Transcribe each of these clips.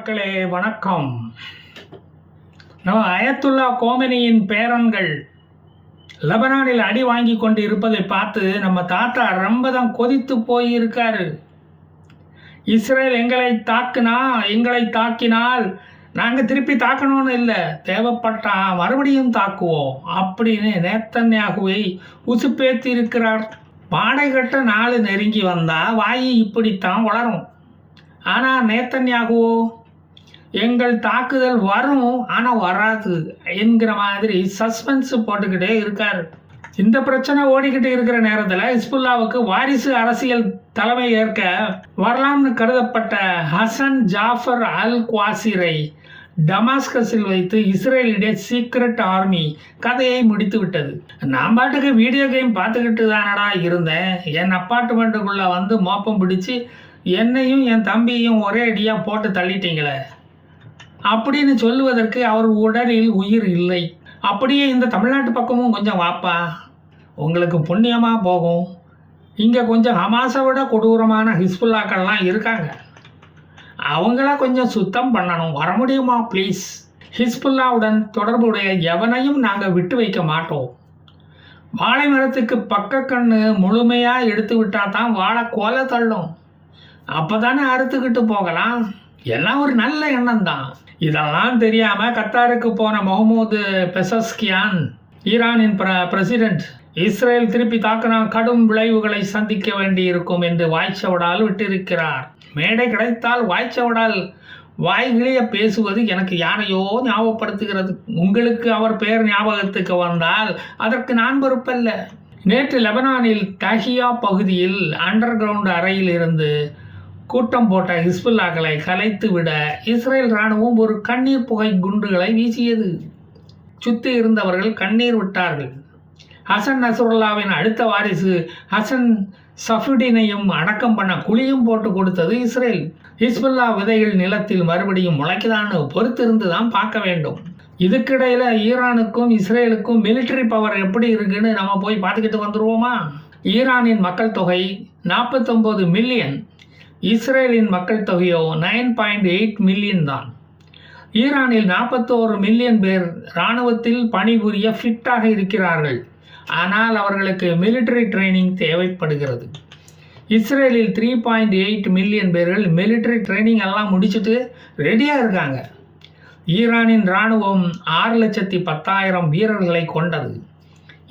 மக்களே வணக்கம். நம்ம அயத்துல்லா கோமெனியின் பேரன்கள் லெபனானில் அடி வாங்கி கொண்டு இருப்பதை பார்த்து நம்ம தாத்தா ரொம்ப தான் கொதித்து போயிருக்காரு. இஸ்ரேல் எங்களை தாக்கினால் நாங்கள் திருப்பி தாக்கணும்னு இல்லை, தேவைப்பட்டா மறுபடியும் தாக்குவோம் அப்படின்னு நேத்தன்யாகுவை உசுப்பேத்தி இருக்கிறார். பாடை கட்ட நாள் நெருங்கி வந்தால் வாய் இப்படித்தான் வளரும். ஆனால் நேத்தன்யாகுவோ எங்கள் தாக்குதல் வரும் ஆனால் வராது என்கிற மாதிரி சஸ்பென்ஸ் போட்டுக்கிட்டே இருக்கார். இந்த பிரச்சனை ஓடிக்கிட்டு இருக்கிற நேரத்தில் ஹிஸ்புல்லாவுக்கு வாரிசு அரசியல் தலைமை ஏற்க வரலாம்னு கருதப்பட்ட ஹசன் ஜாஃபர் அல் குவாசிரை டமாஸ்கஸில் வைத்து இஸ்ரேலிடைய சீக்ரெட் ஆர்மி கதையை முடித்து விட்டது. நான் பாட்டுக்கு வீடியோ கேம் பார்த்துக்கிட்டு தானடா இருந்தேன், என் அப்பார்ட்மெண்ட்டுக்குள்ளே வந்து மோப்பம் பிடிச்சி என்னையும் என் தம்பியையும் ஒரே அடியாக போட்டு தள்ளிட்டீங்களே அப்படின்னு சொல்லுவதற்கு அவர் உடலில் உயிர் இல்லை. அப்படியே இந்த தமிழ்நாட்டு பக்கமும் கொஞ்சம் வாப்பா, உங்களுக்கு புண்ணியமாக போகும். இங்கே கொஞ்சம் ஹமாஸை விட கொடூரமான ஹிஸ்புல்லாக்கள்லாம் இருக்காங்க, அவங்கள கொஞ்சம் சுத்தம் பண்ணணும், வர முடியுமா ப்ளீஸ்? ஹிஸ்புல்லாவுடன் தொடர்புடைய எவனையும் நாங்கள் விட்டு வைக்க மாட்டோம். வாழை மரத்துக்கு பக்க கண்ணு முழுமையாக எடுத்து விட்டால் தான் வாழை கோலை தள்ளும், அப்போ தானே அறுத்துக்கிட்டு போகலாம். எல்லாம் ஒரு நல்ல எண்ணம் தான். இதெல்லாம் தெரியாமல் கத்தாருக்கு போன முகமது பெசஸ்கியான், ஈரானின் பிரசிடென்ட், இஸ்ரேல் திருப்பி தாக்கினா கடும் விளைவுகளை சந்திக்க வேண்டி இருக்கும் என்று வாய்ச்சவடால் விட்டிருக்கிறார். மேடை கிடைத்தால் வாய்ச்சவடால் வாய்கிளிய பேசுவது எனக்கு யாரையோ ஞாபகப்படுத்துகிறது. உங்களுக்கு அவர் பெயர் ஞாபகத்துக்கு வந்தால் அதற்கு நான் பொறுப்பல்ல. நேற்று லெபனானில் தஹியா பகுதியில் அண்டர் கிரவுண்ட் அறையில் இருந்து கூட்டம் போட்ட ஹிஸ்புல்லாக்களை கலைத்து விட இஸ்ரேல் இராணுவம் ஒரு கண்ணீர் புகை குண்டுகளை வீசியது. சுற்றி இருந்தவர்கள் கண்ணீர் விட்டார்கள். ஹசன் நசுருல்லாவின் அடுத்த வாரிசு ஹசன் சஃபுடினையும் அடக்கம் பண்ண குழியும் போட்டு கொடுத்தது இஸ்ரேல். ஹிஸ்புல்லா விதைகள் நிலத்தில் மறுபடியும் முளைக்குதான்னு பொறுத்திருந்து தான் பார்க்க வேண்டும். இதுக்கிடையில் ஈரானுக்கும் இஸ்ரேலுக்கும் மிலிட்டரி பவர் எப்படி இருக்குன்னு நம்ம போய் பார்த்துக்கிட்டு வந்துடுவோமா? ஈரானின் மக்கள் தொகை 49 மில்லியன், இஸ்ரேலின் மக்கள் தொகையோ 9.8 மில்லியன் தான். ஈரானில் 41 மில்லியன் பேர் இராணுவத்தில் பணிபுரிய ஃபிட்டாக இருக்கிறார்கள், ஆனால் அவர்களுக்கு மிலிட்டரி ட்ரைனிங் தேவைப்படுகிறது. இஸ்ரேலில் 3.8 மில்லியன் பேர்கள் மிலிட்டரி ட்ரைனிங் எல்லாம் முடிச்சுட்டு ரெடியாக இருக்காங்க. ஈரானின் இராணுவம் 6,10,000 வீரர்களை கொண்டது.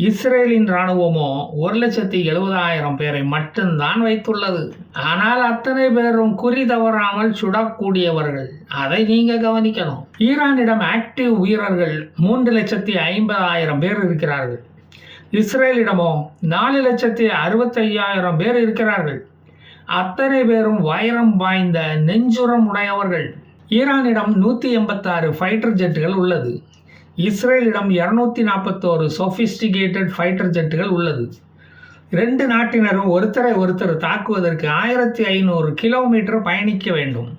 இஸ்ரேலின் இராணுவமோ 1,70,000 பேரை மட்டும்தான் வைத்துள்ளது. ஆனால் அத்தனை பேரும் குறி தவறாமல் சுடக்கூடியவர்கள், அதை நீங்க கவனிக்கணும். ஈரானிடம் ஆக்டிவ் வீரர்கள் 3,50,000 பேர் இருக்கிறார்கள். இஸ்ரேலிடமோ 4,65,000 பேர் இருக்கிறார்கள். அத்தனை பேரும் வைரம் வாய்ந்த நெஞ்சுரம் உடையவர்கள். ஈரானிடம் 186 ஃபைட்டர் ஜெட்டுகள் உள்ளது. இஸ்ரேலிடம் 241 சொஃபிஸ்டிகேட்டட் ஃபைட்டர் ஜெட்டுகள் உள்ளது. ரெண்டு நாட்டினரும் ஒருத்தரை தாக்குவதற்கு 1500 கிலோமீட்டர் பயணிக்க வேண்டும்.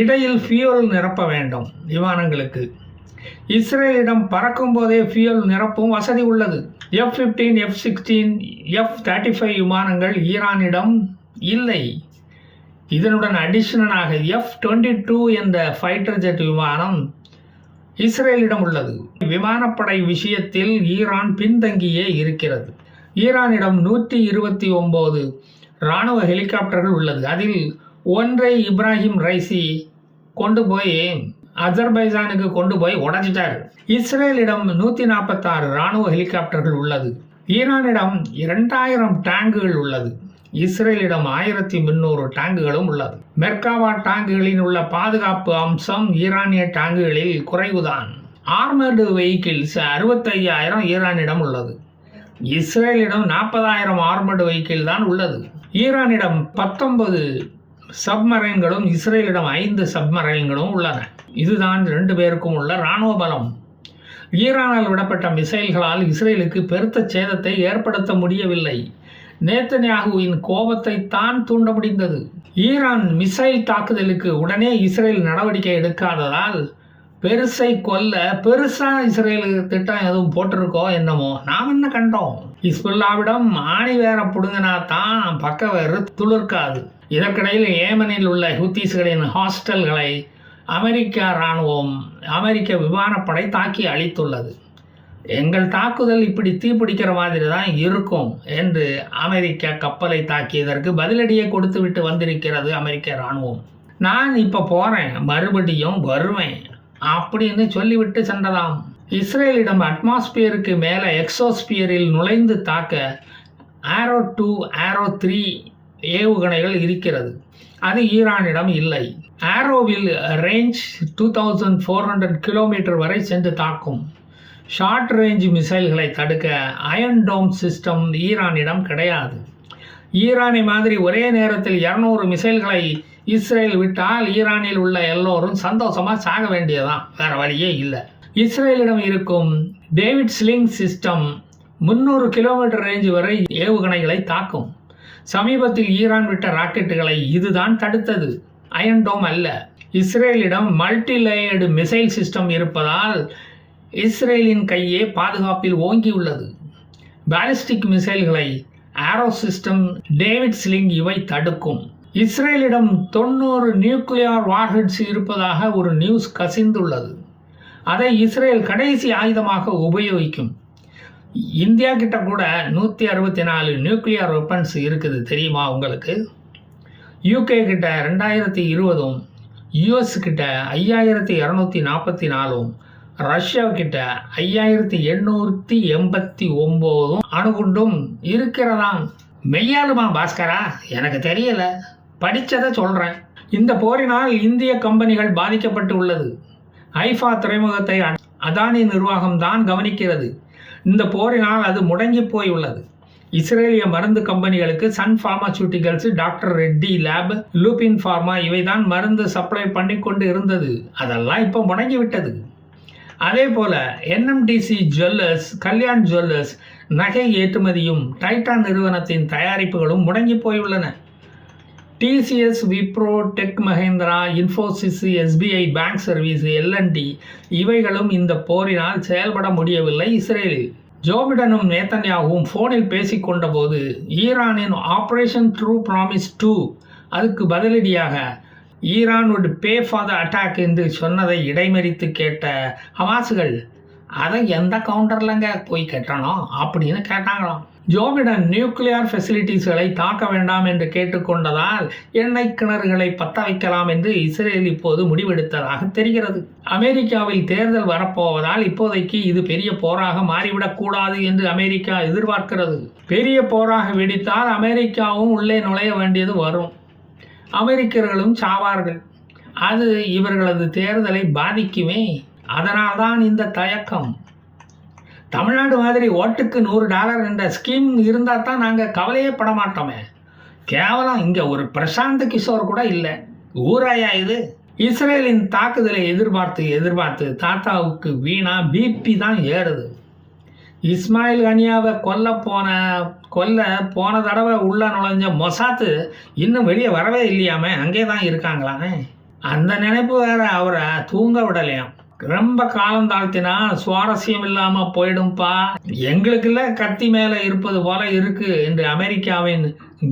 இடையில் ஃபியூல் நிரப்ப வேண்டும் விமானங்களுக்கு. இஸ்ரேலிடம் பறக்கும் போதே ஃபியூல் நிரப்பும் வசதி உள்ளது. F-15, F-16, F-35 விமானங்கள் ஈரானிடம் இல்லை. இதனுடன் அடிஷனலாக F-22 என்ற ஃபைட்டர் ஜெட் விமானம் இஸ்ரேலிடம் உள்ளது. விமானப்படை விஷயத்தில் ஈரான் பின்தங்கியே இருக்கிறது. ஈரானிடம் 129 இராணுவ ஹெலிகாப்டர்கள் உள்ளது. அதில் ஒன்றை இப்ராஹிம் ரைசி கொண்டு போய் அஜர்பைஜானுக்கு கொண்டு போய் உடைச்சிட்டார். இஸ்ரேலிடம் 146 இராணுவ ஹெலிகாப்டர்கள் உள்ளது. ஈரானிடம் 2000 டேங்குகள் உள்ளது. இஸ்ரேலிடம் 1300 டேங்குகளும் உள்ளது. மெர்காவா டேங்குகளில் உள்ள பாதுகாப்பு அம்சம் ஈரானிய டேங்குகளில் குறைவுதான். ஆர்மர்டு வெஹிக்கிள்ஸ் 65,000 ஈரானிடம் உள்ளது. இஸ்ரேலிடம் 40,000 ஆர்மர்டு வெஹிக்கிள் தான் உள்ளது. ஈரானிடம் 19 சப்மரைன்களும் இஸ்ரேலிடம் 5 சப்மரைன்களும் உள்ளன. இதுதான் 2 பேருக்கும் உள்ள இராணுவ பலம். ஈரானால் விடப்பட்ட மிசைல்களால் இஸ்ரேலுக்கு பெருத்த சேதத்தை ஏற்படுத்த முடியவில்லை. நேத்தன்யாகுவின் கோபத்தை தான் தூண்ட முடிந்தது. ஈரான் மிசைல் தாக்குதலுக்கு உடனே இஸ்ரேல் நடவடிக்கை எடுக்காததால் பெருசை கொல்ல பெருசா இஸ்ரேல் திட்டம் எதுவும் போட்டிருக்கோ என்னமோ நாம் என்ன கண்டோம். ஹிஸ்புல்லாவிடம் ஆணி வேற புடுங்கினா தான் பக்க வேறு துளிர்க்காது. இதற்கிடையில் ஏமனில் உள்ள ஹூத்திஸ்களின் ஹாஸ்டல்களை அமெரிக்க இராணுவம் அமெரிக்க விமானப்படை தாக்கி அழித்துள்ளது. எங்கள் தாக்குதல் இப்படி தீப்பிடிக்கிற மாதிரி தான் இருக்கும் என்று அமெரிக்க கப்பலை தாக்கியதற்கு பதிலடியை கொடுத்துவிட்டு வந்திருக்கிறது அமெரிக்க இராணுவம். நான் இப்போ போகிறேன், மறுபடியும் வருவேன் அப்படின்னு சொல்லிவிட்டு சென்றதாம். இஸ்ரேலிடம் அட்மாஸ்பியருக்கு மேலே எக்ஸோஸ்பியரில் நுழைந்து தாக்க ஆரோ 2 ஆரோ 3 ஏவுகணைகள் இருக்கிறது. அது ஈரானிடம் இல்லை. ஆரோவில் ரேஞ்ச் 2400 கிலோமீட்டர் வரை சென்று தாக்கும். ஷார்ட் ரேஞ்ச் மிசைல்களை தடுக்க அயன் டோம் சிஸ்டம் ஈரானிடம் கிடையாது. ஈரானை மாதிரி ஒரே நேரத்தில் 200 மிசைல்களை இஸ்ரேல் விட்டால் ஈரானில் உள்ள எல்லோரும் சந்தோஷமாக சாக வேண்டியதான், வேறு வழியே இல்லை. இஸ்ரேலிடம் இருக்கும் David sling system 300 kilometre range வரை ஏவுகணைகளை தாக்கும். சமீபத்தில் ஈரான் விட்ட ராக்கெட்டுகளை இதுதான் தடுத்தது, அயன் டோம் அல்ல. இஸ்ரேலிடம் மல்டி லேயர்டு மிசைல் சிஸ்டம் இருப்பதால் இஸ்ரேலின் கையே பாதுகாப்பில் ஓங்கியுள்ளது. பாலிஸ்டிக் மிசைல்களை ஆரோ சிஸ்டம், டேவிட் ஸ்லிங் இவை தடுக்கும். இஸ்ரேலிடம் 90 நியூக்ளியர் வார்ஹெட்ஸ் இருப்பதாக ஒரு நியூஸ் கசிந்துள்ளது. அதை இஸ்ரேல் கடைசி ஆயுதமாக உபயோகிக்கும். இந்தியா கிட்ட கூட 164 நியூக்ளியர் வெப்பன்ஸ் இருக்குது, தெரியுமா உங்களுக்கு? யூகே கிட்ட 2020, யுஎஸ் கிட்ட 5244, ரஷ்யா கிட்ட 5889 அணுகுண்டும் இருக்கிறதாம். மெய்யாலுமா பாஸ்கரா? எனக்கு தெரியல, படித்ததை சொல்கிறேன். இந்த போரினால் இந்திய கம்பெனிகள் பாதிக்கப்பட்டு உள்ளது. ஐஃபா துறைமுகத்தை அதானி நிர்வாகம் தான் கவனிக்கிறது. இந்த போரினால் அது முடங்கி போய் உள்ளது. இஸ்ரேலிய மருந்து கம்பெனிகளுக்கு Sun Pharmaceuticals, Doctor Reddy Lab, Lupin Pharma இவை தான் மருந்து சப்ளை பண்ணி கொண்டு இருந்தது. அதெல்லாம் இப்போ முடங்கிவிட்டது. அதே போல் என்எம்டிசி ஜுவல்லர்ஸ், கல்யாண் ஜுவல்லர்ஸ் நகை ஏற்றுமதியும் டைட்டான் நிறுவனத்தின் தயாரிப்புகளும் முடங்கி போயுள்ளன. TCS, Wipro, Tech Mahindra, Infosys, SBI bank service, L&T இவைகளும் இந்த போரினால் செயல்பட முடியவில்லை இஸ்ரேலில். ஜோ பிடனும் நேத்தன்யாகவும் ஃபோனில் பேசிக்கொண்ட போது ஈரானின் ஆப்ரேஷன் ட்ரூ ப்ராமிஸ் 2 அதுக்கு பதிலடியாக Iran would pay for the attack என்று சொன்னதை இடைமறித்து கேட்ட ஹமாஸுகள் அதை எந்த கவுண்டர்லங்க போய் கட்டணும் அப்படின்னு கேட்டாங்களாம். ஜோ பிடன் நியூக்ளியர் ஃபெசிலிட்டிஸ்களை தாக்க வேண்டாம் என்று கேட்டுக்கொண்டதால் எண்ணெய் கிணறுகளை பற்ற வைக்கலாம் என்று இஸ்ரேல் இப்போது முடிவெடுத்ததாக தெரிகிறது. அமெரிக்காவில் தேர்தல் வரப்போவதால் இப்போதைக்கு இது பெரிய போராக மாறிவிடக்கூடாது என்று அமெரிக்கா எதிர்பார்க்கிறது. பெரிய போராக வெடித்தால் அமெரிக்காவும் உள்ளே நுழைய வேண்டியது வரும். அமெரிக்கர்களும் சாவார்கள். அது இவர்களது தேர்தலை பாதிக்குமே. அதனால்தான் இந்த தயக்கம். தமிழ்நாடு மாதிரி ஓட்டுக்கு $100 என்ற ஸ்கீம் இருந்தால் தான் நாங்கள் கவலையே பட மாட்டோமே. கேவலம் இங்கே ஒரு பிரசாந்த் கிஷோர் கூட இல்லை. ஊராயா இது? இஸ்ரேலின் தாக்குதலை எதிர்பார்த்து தாத்தாவுக்கு வீணா பிபி தான் ஏறுது. இஸ்மாயில் கனியாவை கொல்ல போன தடவை உள்ள நுழைஞ்ச மொசாத்து இன்னும் வெளியே வரவே இல்லையாமே, அங்கே தான் இருக்காங்களாமே. அந்த நினைப்பு வேற அவரை தூங்க விடலையாம். ரொம்ப காலம் தாழ்த்தினா சுவாரஸ்யம் இல்லாமல் போயிடும்பா, எங்களுக்குள்ள கத்தி மேலே இருப்பது போல இருக்கு என்று அமெரிக்காவின்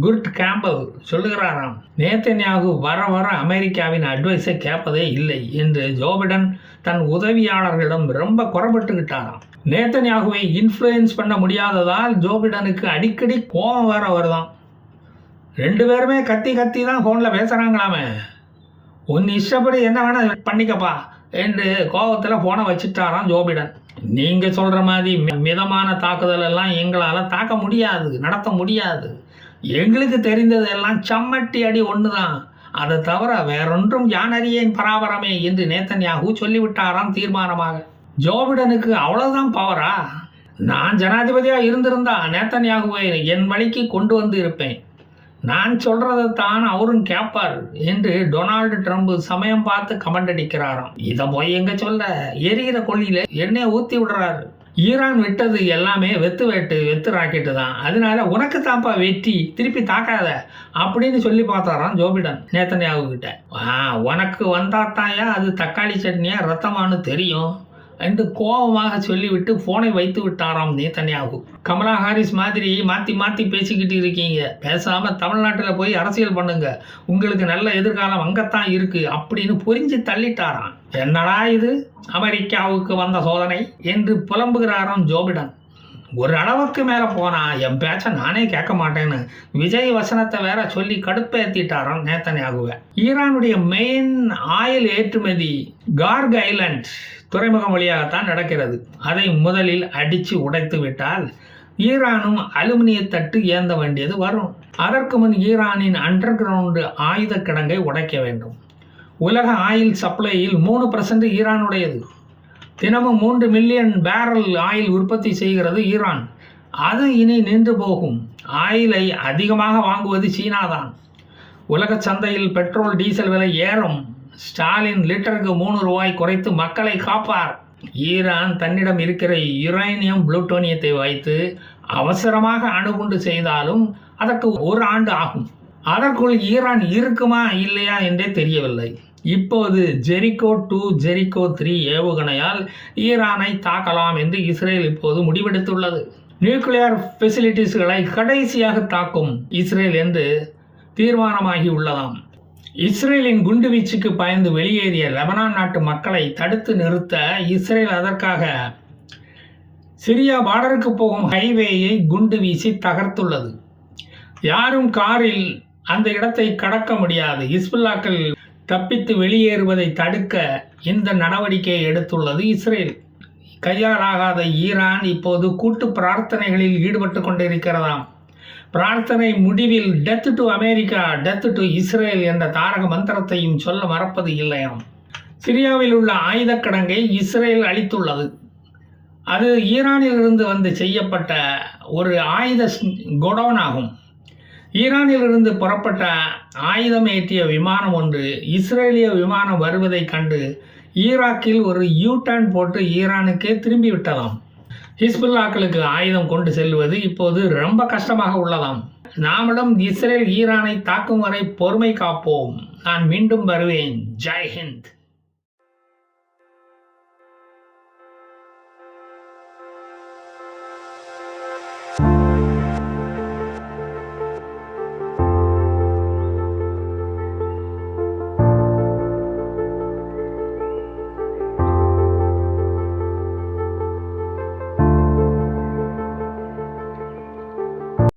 குர்ட் கேம்பல் சொல்லுகிறாராம். நேத்தன்யாகு வர அமெரிக்காவின் அட்வைஸை கேட்பதே இல்லை என்று ஜோ பிடன் தன் உதவியாளர்களிடம் ரொம்ப குறைபட்டுக்கிட்டாராம். நேத்தன்யாகுவை இன்ஃப்ளூயன்ஸ் பண்ண முடியாததால் ஜோ பிடனுக்கு அடிக்கடி கோபம் வேற வருதான். 2 பேருமே கத்தி தான் ஃபோனில் பேசுகிறாங்களாமே. உன் இஷ்டப்படி என்ன வேணால் பண்ணிக்கப்பா என்று கோபத்தில் ஃபோனை வச்சுட்டாராம் ஜோ பிடன். நீங்கள் சொல்கிற மாதிரி மிதமான தாக்குதல் எல்லாம் எங்களால் தாக்க முடியாது, நடத்த முடியாது. எங்களுக்கு தெரிந்ததெல்லாம் சம்மட்டி அடி ஒன்று தான், அதை தவிர வேறொன்றும் யானறியேன் பராபரமே என்று நேத்தன்யாகு சொல்லிவிட்டாராம் தீர்மானமாக. ஜோ பிடனுக்கு அவ்வளோதான் பவரா? நான் ஜனாதிபதியாக இருந்திருந்தா நேத்தன்யாகுவை என் வழிக்கு கொண்டு வந்து இருப்பேன். நான் சொல்கிறதைத்தான் அவரும் கேட்பார் என்று டொனால்டு ட்ரம்ப் சமயம் பார்த்து கமெண்ட் அடிக்கிறாராம். இதை போய் எங்க சொல்ல, எரிகிற கொள்ளியில் எண்ணெயை ஊற்றி விடுறாரு. ஈரான் விட்டது எல்லாமே வெத்து ராக்கெட்டு தான், அதனால உனக்கு தான்ப்பா வெற்றி, திருப்பி தாக்காத அப்படின்னு சொல்லி பார்த்தாராம் ஜோ பிடன் நேத்தன்யாகு கிட்ட. உனக்கு வந்தாத்தாயா அது தக்காளி சட்னியா ரத்தமானு தெரியும், என்று கோபமாக சொல்லிவிட்டு போனை வைத்து விட்டாராம் நேதன்யாகு. கமலா ஹாரிஸ் மாதிரி மாற்றி மாற்றி பேசிக்கிட்டு இருக்கீங்க, பேசாமல் தமிழ்நாட்டில் போய் அரசியல் பண்ணுங்க, உங்களுக்கு நல்ல எதிர்காலம் அங்கத்தான் இருக்கு அப்படின்னு புரிஞ்சு தள்ளிட்டாராம். என்னடா இது அமெரிக்காவுக்கு வந்த சோதனை என்று புலம்புகிறாராம் ஜோ பிடன். ஒரு அளவுக்கு மேலே போனா என் பேச்சை நானே கேட்க மாட்டேன்னு விஜய் வசனத்தை வேற சொல்லி கடுப்பேற்றிட்டாராம் நேதன்யாகுவை. ஈரானுடைய மெயின் ஆயில் ஏற்றுமதி கார்க் ஐலண்ட் துறைமுகம் வழியாகத்தான் நடக்கிறது. அதை முதலில் அடித்து உடைத்து விட்டால் ஈரானும் அலுமினிய தட்டு ஏந்த வேண்டியது வரும். அதற்கு முன் ஈரானின் அண்டர் கிரவுண்டு ஆயுத கிடங்கை உடைக்க வேண்டும். உலக ஆயில் சப்ளையில் 3% ஈரானுடையது. தினமும் 3 மில்லியன் பேரல் ஆயில் உற்பத்தி செய்கிறது ஈரான். அது இனி நின்று போகும். ஆயிலை அதிகமாக வாங்குவது சீனா தான். உலக சந்தையில் பெட்ரோல் டீசல் விலை ஏறும். ஸ்டாலின் லிட்டருக்கு 3 ரூபாய் குறைத்து மக்களை காப்பார். ஈரான் தன்னிடம் இருக்கிற யுரேனியம் புளூட்டோனியத்தை வைத்து அவசரமாக அணுகுண்டு செய்தாலும் அதற்கு 1 ஆண்டு ஆகும். அதற்குள் ஈரான் இருக்குமா இல்லையா என்றே தெரியவில்லை. இப்போது ஜெரிகோ 2 ஜெரிகோ 3 ஏவுகணையால் ஈரானை தாக்கலாம் என்று இஸ்ரேல் இப்போது முடிவெடுத்துள்ளது. நியூக்ளியர் ஃபெசிலிட்டிஸ்களை கடைசியாக தாக்கும் இஸ்ரேல் என்று தீர்மானமாகி உள்ளதாம். இஸ்ரேலின் குண்டுவீச்சுக்கு பயந்து வெளியேறிய லெபனான் நாட்டு மக்களை தடுத்து நிறுத்த இஸ்ரேல் அதற்காக சிரியா பார்டருக்கு போகும் ஹைவேயை குண்டு வீசி தகர்த்துள்ளது. யாரும் காரில் அந்த இடத்தை கடக்க முடியாது. ஹிஸ்புல்லாக்கள் தப்பித்து வெளியேறுவதை தடுக்க இந்த நடவடிக்கையை எடுத்துள்ளது இஸ்ரேல். கையாலாகாத ஈரான் இப்போது கூட்டு பிரார்த்தனைகளில் ஈடுபட்டு கொண்டிருக்கிறதாம். பிரார்த்தனை முடிவில் death to America, death to Israel என்ற தாரக மந்திரத்தையும் சொல்ல மறப்பது இல்லையாம். சிரியாவில் உள்ள ஆயுத கிடங்கை இஸ்ரேல் அளித்துள்ளது. அது ஈரானிலிருந்து வந்து செய்யப்பட்ட ஒரு ஆயுத கோடவுன் ஆகும். ஈரானிலிருந்து புறப்பட்ட ஆயுதம் ஏற்றிய விமானம் ஒன்று இஸ்ரேலிய விமானம் வருவதை கண்டு ஈராக்கில் ஒரு யூ-டர்ன் போட்டு ஈரானுக்கே திரும்பி விட்டதாம். ஹிஸ்புல்லாக்களுக்கு ஆயுதம் கொண்டு செல்வது இப்போது ரொம்ப கஷ்டமாக உள்ளதாம். நாமிடம் இஸ்ரேல் ஈரானை தாக்கும் வரை பொறுமை காப்போம். நான் மீண்டும் வருவேன். ஜெய் ஹிந்த்.